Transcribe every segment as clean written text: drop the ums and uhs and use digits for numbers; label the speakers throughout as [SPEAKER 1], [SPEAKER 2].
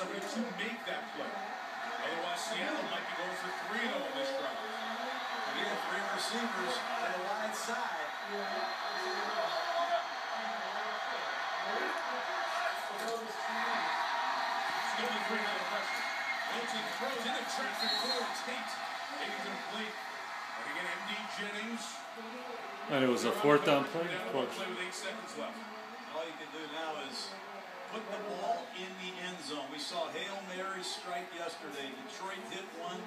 [SPEAKER 1] somebody to make that play. Otherwise, Seattle might be going for 3 on this drive.
[SPEAKER 2] Again, 3 receivers to the wide side.
[SPEAKER 1] Wilson throws into traffic for Tate. Incomplete. And again, MD Jennings.
[SPEAKER 3] And it was a 4th down play, of course.
[SPEAKER 1] Play with 8 seconds left.
[SPEAKER 2] All you can do now is put the ball in the end zone. We saw Hail Mary strike yesterday. Detroit hit one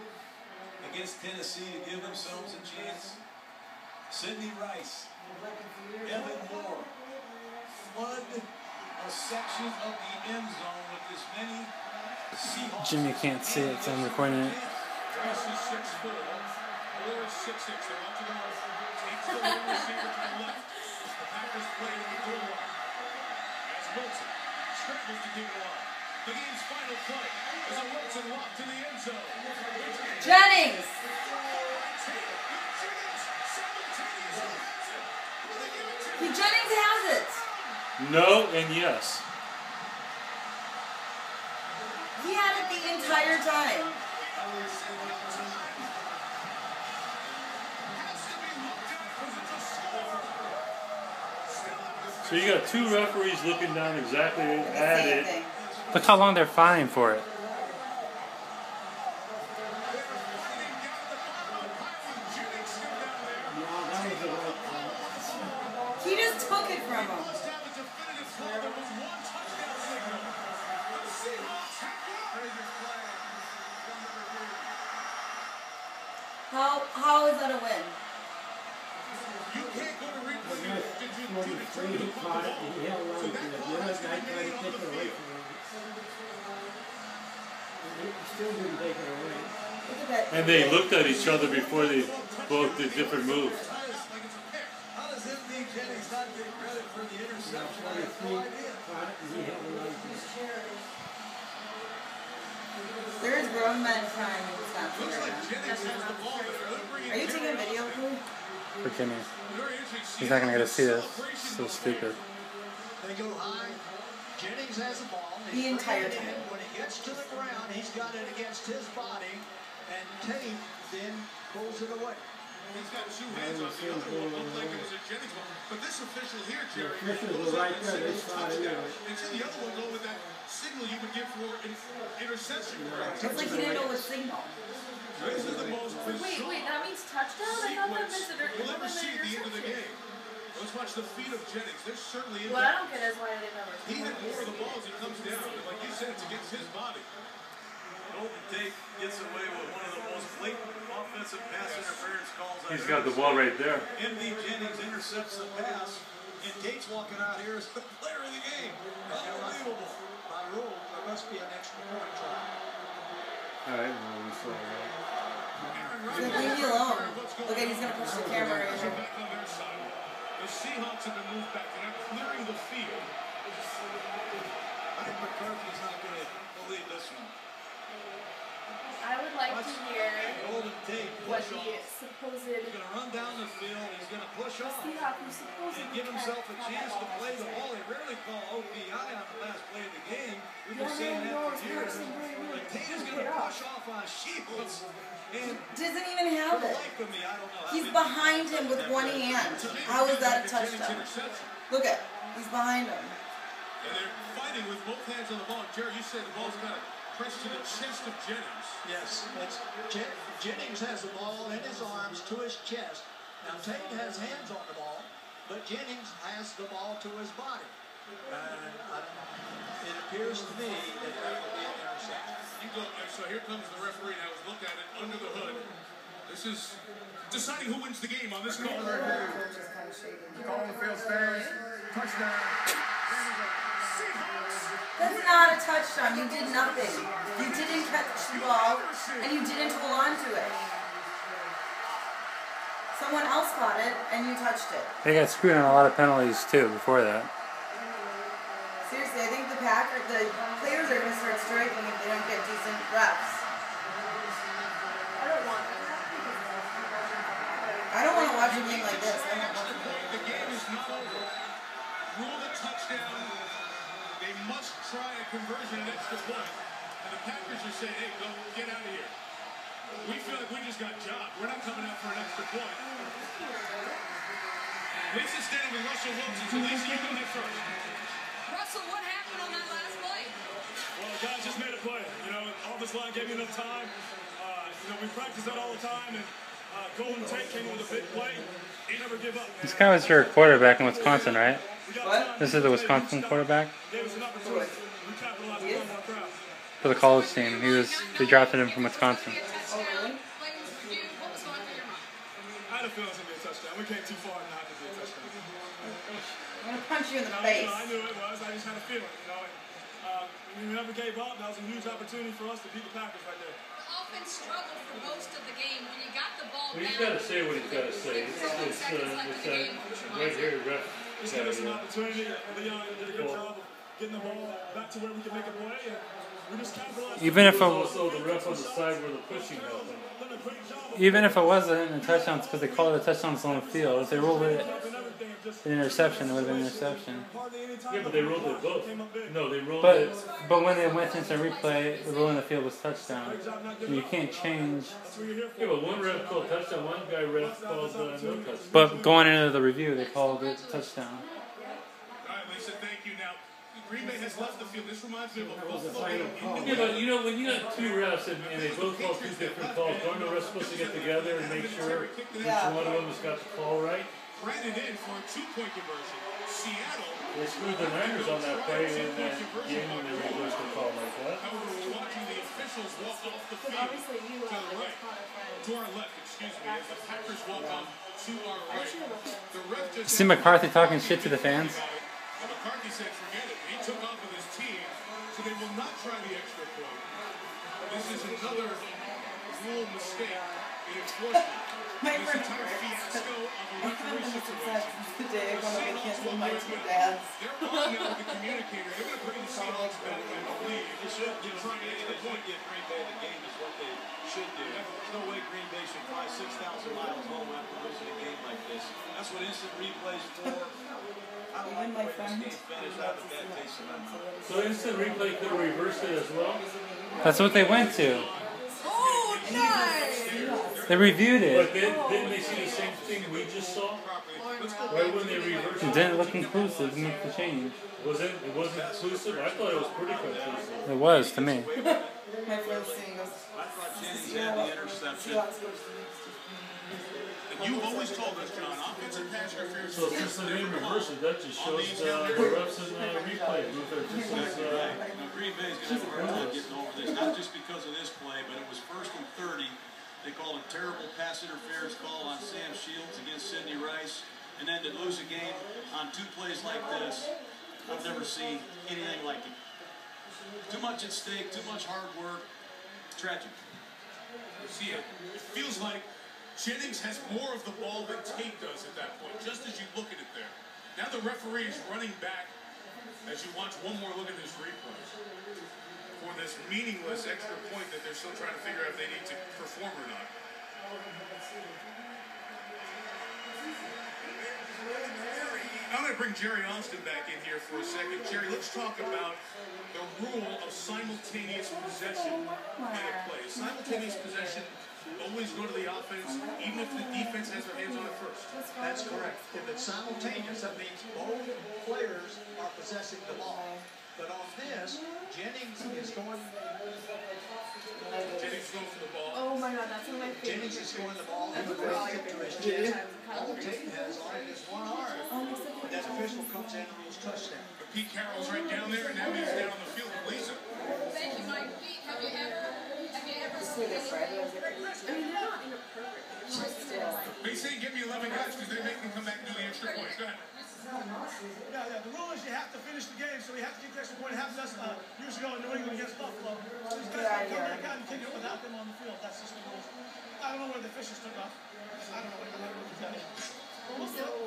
[SPEAKER 2] against Tennessee to give themselves a chance. Sidney Rice, Evan Moore, flood a section of the end zone with this many Seahawks.
[SPEAKER 3] Jimmy can't see it, so I'm recording it.
[SPEAKER 1] Rice is 6'4", Moore is 6'6". They're out to the right. Takes the wide receiver to the left. The Packers play to the goal line. As Wilson struggles to keep it alive. The game's final play is a Wilson walk to the end zone.
[SPEAKER 4] Jennings! Jennings has it.
[SPEAKER 3] No and yes.
[SPEAKER 4] He had it the entire time.
[SPEAKER 3] So you got 2 referees looking down exactly at it. Look how long they're fine for it.
[SPEAKER 4] He just took it from him. How is that a win?
[SPEAKER 1] You can't go to replay.
[SPEAKER 5] He caught it and he held on to it. The other guy tried to take it away from him. He still didn't take it away.
[SPEAKER 3] And they looked at each other before they both did different moves.
[SPEAKER 2] How does MD Jennings not get credit for the interception? I have no idea.
[SPEAKER 5] Caught it and he held on to it.
[SPEAKER 4] There is grown men trying to stop it. Are you taking a video of me?
[SPEAKER 3] For Jimmy. He's not going to get to see this. It's so stupid.
[SPEAKER 6] They go high. Jennings has the ball.
[SPEAKER 4] The entire time.
[SPEAKER 6] When it gets to the ground, he's got it against his body, and Tate then pulls it away.
[SPEAKER 1] He's got 2 hands on the other one. Looked like it was a Jennings one. But this official here, Jerry,
[SPEAKER 5] the officials were right there. They saw it anyway.
[SPEAKER 1] Until the other one go with that signal you would give for interception.
[SPEAKER 4] It's like he didn't know what signal.
[SPEAKER 1] This is the most
[SPEAKER 7] Wait, that means touchdown? I thought that meant that
[SPEAKER 1] you'll ever see at the end of the game. Let's watch the feet of Jennings. They're certainly in
[SPEAKER 7] what I don't get is why they never.
[SPEAKER 1] He hit more of the ball as he comes down. But like you said, it's against his body.
[SPEAKER 2] Golden Tate gets away with one of the most blatant offensive pass interference calls I've
[SPEAKER 3] He's got the ball right there.
[SPEAKER 2] MD Jennings intercepts the pass, and Tate's walking out here as the player of the game. Unbelievable.
[SPEAKER 6] By rule, there must be an extra point try.
[SPEAKER 3] All right, well, we saw that.
[SPEAKER 4] Leave me alone. Okay, he's going to push the camera right here.
[SPEAKER 1] Back on their side. The Seahawks have been moved back. They're clearing the field.
[SPEAKER 2] I think McCarthy's not going to believe this one.
[SPEAKER 7] I would like to hear
[SPEAKER 2] Golden Tate
[SPEAKER 7] what
[SPEAKER 2] push
[SPEAKER 7] the
[SPEAKER 2] off.
[SPEAKER 7] supposed
[SPEAKER 2] He's going to run down the field. He's going to push off
[SPEAKER 7] Seahawks who's supposed
[SPEAKER 2] and
[SPEAKER 7] to
[SPEAKER 2] give himself a chance to play the ball. They rarely call OPI on the last play of the game. We've been saying that for years. But Tate is going to push off on Shields. And
[SPEAKER 4] Doesn't even have
[SPEAKER 2] for the
[SPEAKER 4] it.
[SPEAKER 2] life of me, I don't know.
[SPEAKER 4] He's behind him with one hand. How is that a touchdown? Look at, he's behind him.
[SPEAKER 1] And they're fighting with both hands on the ball. Jerry, you said the ball's got to press to the chest of Jennings.
[SPEAKER 6] Yes, Jennings has the ball in his arms to his chest. Now Tate has hands on the ball, but Jennings has the ball to his body. It appears to me that that will be an interception.
[SPEAKER 1] So here comes the referee now. Look at it under the hood. This is deciding who wins the game on this call.
[SPEAKER 8] Call the field stays. Touchdown.
[SPEAKER 4] That's not a touchdown. You did nothing. You didn't catch the ball, and you didn't hold on to it. Someone else caught it, and you touched it.
[SPEAKER 3] They got screwed on a lot of penalties, too, before that.
[SPEAKER 4] Seriously, I think the players are going to start striking if they don't get decent reps.
[SPEAKER 7] I don't want that.
[SPEAKER 4] I don't want to watch a game like this. I don't want to.
[SPEAKER 1] The game is not over. Rule the touchdown. They must try a conversion at extra point. And the Packers are saying, hey, go get out of here. We feel like we just got jobbed. We're not coming out for an extra point. Lisa's standing with Russell Wilson, so Lisa, you go ahead first.
[SPEAKER 9] Russell, what happened on that last play?
[SPEAKER 1] Well, the guys just made a play. You know, offensive line gave me enough time. You know, we practice that all the time, and Golden Tate came with a big play. He never give up.
[SPEAKER 3] This guy was your quarterback in Wisconsin, right?
[SPEAKER 4] What?
[SPEAKER 3] This is the Wisconsin quarterback
[SPEAKER 1] Gave us an opportunity. We capitalized on our crowd.
[SPEAKER 3] for the college team. They drafted him from Wisconsin.
[SPEAKER 9] Oh, really? What was going through your mind?
[SPEAKER 1] I had a feeling it was going to be a touchdown. We came too far not to be a touchdown.
[SPEAKER 4] I'm going to punch you in the
[SPEAKER 1] No,
[SPEAKER 4] face.
[SPEAKER 1] I knew it was. I just had a feeling. You know, we never gave up. That was a huge opportunity for us to beat the Packers right there.
[SPEAKER 9] The offense struggled for most of the game. When you got the ball
[SPEAKER 3] Well, he's
[SPEAKER 9] down,
[SPEAKER 3] got to say what he's got to say. It's right here, ref.
[SPEAKER 1] Just give us an opportunity. Leon did a good job of getting the ball back to where we can make a play. And we just capitalized.
[SPEAKER 3] Even if it
[SPEAKER 10] Also, the ref on the side where the pushing happened.
[SPEAKER 3] Even if it wasn't a touchdown, it's because they called it a touchdown on the field. If they ruled it an interception, it would have been an interception.
[SPEAKER 10] Yeah, but they rolled it both. No, they rolled
[SPEAKER 3] But
[SPEAKER 10] it.
[SPEAKER 3] when they went into replay, the rule in the field was touchdown. And you can't change.
[SPEAKER 10] Yeah, but one ref called touchdown, one guy ref called no touchdown.
[SPEAKER 3] But going into the review, they called it touchdown.
[SPEAKER 1] All right, Lisa, thank you. Now, Green Bay has left the field. This reminds me of a Buffalo game.
[SPEAKER 10] Yeah, but you know, when you got two refs and they both call two different calls, aren't the refs supposed to get together and make sure each one of them has got the call right?
[SPEAKER 1] Brandon in for a 2-point conversion. Seattle.
[SPEAKER 10] They screwed the Niners on that play in that game when they reversed the call like that.
[SPEAKER 1] However, we're watching the officials walk off the field
[SPEAKER 7] Obviously, you
[SPEAKER 1] to the right.
[SPEAKER 7] caught a friend.
[SPEAKER 1] To our left, excuse me, as the Packers walk off to our right. The ref just
[SPEAKER 3] See McCarthy talking shit to the fans?
[SPEAKER 1] And McCarthy said, forget it. He took off with his team, so they will not try the extra point. This is another rule mistake in enforcement.
[SPEAKER 4] My
[SPEAKER 1] This
[SPEAKER 4] friend
[SPEAKER 1] entire fiasco of a referee situation.
[SPEAKER 4] the day
[SPEAKER 1] The
[SPEAKER 4] when I
[SPEAKER 1] Seahawks
[SPEAKER 4] canceled
[SPEAKER 1] will
[SPEAKER 4] my
[SPEAKER 1] win,
[SPEAKER 4] two
[SPEAKER 1] but
[SPEAKER 4] dads.
[SPEAKER 1] they're on now with the communicator. They're going to bring the Seahawks back, I believe.
[SPEAKER 2] They should,
[SPEAKER 1] They're trying to extra point.
[SPEAKER 2] get Green Bay the game is what they should do. There's no way Green Bay should fly 6,000 miles home after losing a game like this. That's what instant replay's for. I don't like the way this game finished. I have a bad taste in my mouth.
[SPEAKER 10] So instant replay could have reversed it as well?
[SPEAKER 3] That's what they went to.
[SPEAKER 9] Oh, nice!
[SPEAKER 3] They reviewed
[SPEAKER 10] But
[SPEAKER 3] it.
[SPEAKER 10] didn't they see the same thing we just saw? Right when they reversed
[SPEAKER 3] It
[SPEAKER 10] it?
[SPEAKER 3] didn't look conclusive. It made the change.
[SPEAKER 10] It wasn't conclusive? I thought it was pretty conclusive.
[SPEAKER 3] It was to me.
[SPEAKER 4] My friend saying goes,
[SPEAKER 2] I thought Jennings had the interception.
[SPEAKER 1] And you always told us, John, offensive pass interference.
[SPEAKER 10] So since they didn't reverse it, that just shows the refs in replay. Luther, this is,
[SPEAKER 2] Now, Green Bay's going to have a hard time getting over this, not just because of this play, but it was 1st and 30. They called a terrible pass interference call on Sam Shields against Sidney Rice, and then to lose a game on 2 plays like this, I've never seen anything like it. Too much at stake, too much hard work. Tragic.
[SPEAKER 1] See, it feels like Jennings has more of the ball than Tate does at that point, just as you look at it there. Now the referee is running back as you watch one more look at this replay for this meaningless extra point that they're still trying to figure out if they need to perform or not. I'm going to bring Jerry Austin back in here for a second. Jerry, let's talk about the rule of simultaneous possession in a play. Simultaneous possession always go to the offense, even if the defense has their hands on it first.
[SPEAKER 6] That's correct. If it's simultaneous, that means both players are possessing the ball. But on this, Jennings is going
[SPEAKER 1] Jennings going for the ball.
[SPEAKER 7] Oh my god, that's one of my favorite
[SPEAKER 6] Jennings is going the ball
[SPEAKER 7] That's
[SPEAKER 6] and
[SPEAKER 7] one of my
[SPEAKER 6] to his
[SPEAKER 7] favorite
[SPEAKER 6] chest. All Tate has on it is one arm. And that official comes in and rules touchdown.
[SPEAKER 1] But Pete Carroll's right down there, and now he's down on the field with Lisa.
[SPEAKER 9] Thank you, Mike. Pete, have you ever seen
[SPEAKER 7] I
[SPEAKER 9] anything?
[SPEAKER 7] mean, they're not inappropriate. It's just
[SPEAKER 1] He's saying give me 11 guys because they make them come back and do the extra points. Go ahead.
[SPEAKER 8] Yeah. The rule is you have to finish the game, so we have to get the extra point. It happened to us years ago in New England against Buffalo. These guys can't come back out and kick it without them on the field. That's just the rules. I don't know where the officials took off. I don't know what the rules tell you.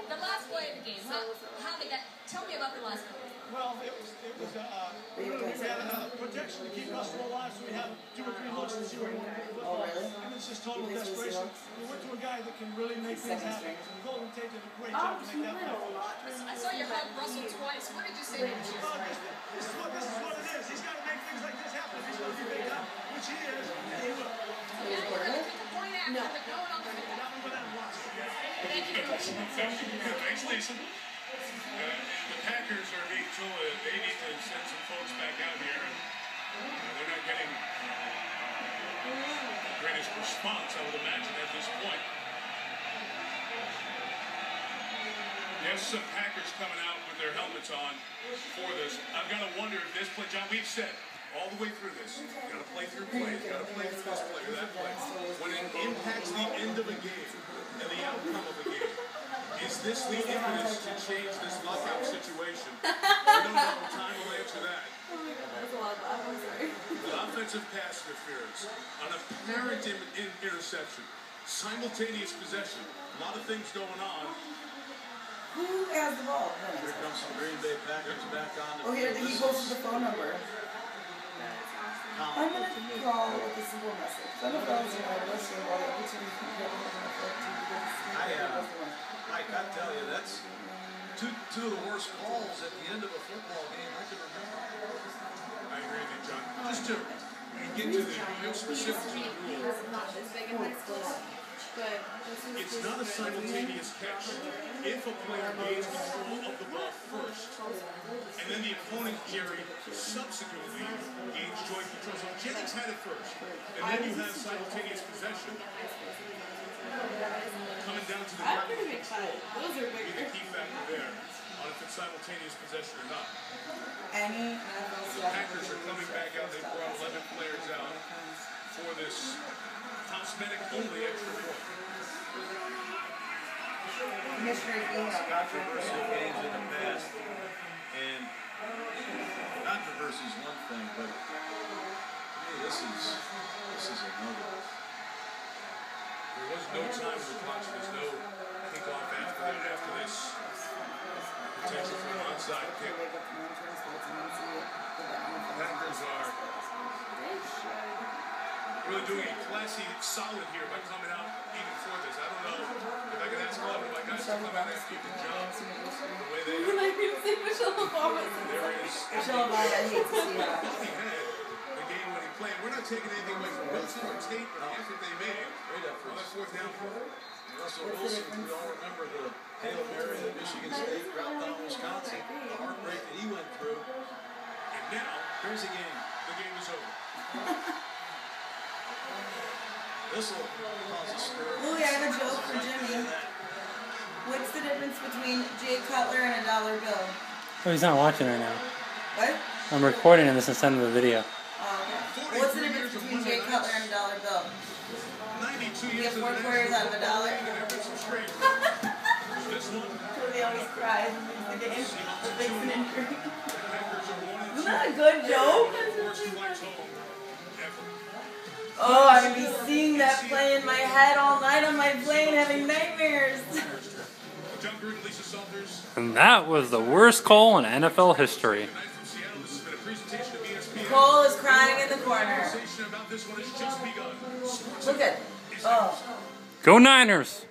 [SPEAKER 9] The last play of the game. How did that? Tell me about the last play.
[SPEAKER 8] Well, it was we had protection to keep Russell alive, so we had 2 or 3 looks to see where he wanted to put the football. And it's just total desperation. We went to a guy that can really make things happen. Golden Tate did a great job to make that happen.
[SPEAKER 9] I saw you hug Russell twice. What did you say to him?
[SPEAKER 8] This is what it is. He's got to make things like this happen if he's going to be
[SPEAKER 1] Thanks, Lisa. The Packers are being told that they need to send some folks back out here. They're not getting the greatest response, I would imagine, at this point. There's some Packers coming out with their helmets on for this. I've got to wonder if this play, John, we've said all the way through this, you got to play through plays, you got to play through this play or that play. When it impacts the end of a game and the outcome of a game, is this the impetus to change this lockout situation? We don't know. Time will answer that.
[SPEAKER 7] That's a lot of that. I'm sorry.
[SPEAKER 1] The offensive pass interference, an apparent interception, simultaneous possession, a lot of things going on.
[SPEAKER 4] Who has the ball?
[SPEAKER 2] Here comes some Green Bay Packers back on the
[SPEAKER 4] Oh, here, he posted the phone number. I'm going to call with a simple message. I'm going to call listening while the opportunity to compare with
[SPEAKER 2] Mike, I tell you, that's two of the worst calls at the end of a football game I can remember.
[SPEAKER 1] I agree with you, John. Just to get to the real specifics of the rule.
[SPEAKER 7] Not this big in high school, but
[SPEAKER 1] It's not a simultaneous catch. If a player gains control of the ball first, and then the opponent carry subsequently gains joint control. So Jennings had it first, and then you have simultaneous possession. Coming down to the
[SPEAKER 7] I'm pretty excited. Those are
[SPEAKER 1] be
[SPEAKER 7] bigger.
[SPEAKER 1] the key factor there on if it's simultaneous possession or not.
[SPEAKER 4] Any
[SPEAKER 1] The Packers are coming back out. They brought 11 players out for this cosmetic only extra point.
[SPEAKER 2] Controversial games in the past, and controversy is one thing, but to me, this is another.
[SPEAKER 1] There was no time to watch. There's no kickoff after this. Potential for an onside kick. Packers are really doing a classy solid here by coming out even for this. I don't know if I can ask a lot of my guys to come out and keep the job the way they are. There is.
[SPEAKER 4] Michelle Obama hates the Seahawks.
[SPEAKER 1] He had the game when he played. We're not taking anything away from Wilson or Tate or the effort they made on that fourth down play.
[SPEAKER 2] Russell Wilson, we all remember the Hail Mary that Michigan State dropped on Wisconsin, the heartbreak that he went through.
[SPEAKER 1] And now,
[SPEAKER 2] Here's the game.
[SPEAKER 1] the game is over.
[SPEAKER 2] This will cause a stir.
[SPEAKER 4] Louie, I have a joke for Jimmy. What's the difference between Jay Cutler and a dollar bill?
[SPEAKER 3] Oh, he's not watching right now.
[SPEAKER 4] What?
[SPEAKER 3] I'm recording this and sending the video.
[SPEAKER 4] Oh, okay. What's the difference between Jay Cutler and a dollar bill?
[SPEAKER 1] 92
[SPEAKER 4] You
[SPEAKER 1] years
[SPEAKER 4] get 4 quarters out of a dollar.
[SPEAKER 1] This one,
[SPEAKER 4] He always cries and loses the game. Makes an injury.
[SPEAKER 1] Packers are 1-2.
[SPEAKER 4] Isn't that a good joke?
[SPEAKER 1] Worst flights home ever.
[SPEAKER 4] Oh, I'm going to be seeing that play in my head all night on my plane, having nightmares.
[SPEAKER 1] John Gruden, Lisa Saunders.
[SPEAKER 3] And that was the worst call in NFL history.
[SPEAKER 1] Tonight from Seattle, this has been a presentation of ESPN.
[SPEAKER 4] Cole is crying in the corner.
[SPEAKER 1] Conversation about this one has just begun. Sports
[SPEAKER 4] Look at. Oh.
[SPEAKER 3] Go Niners!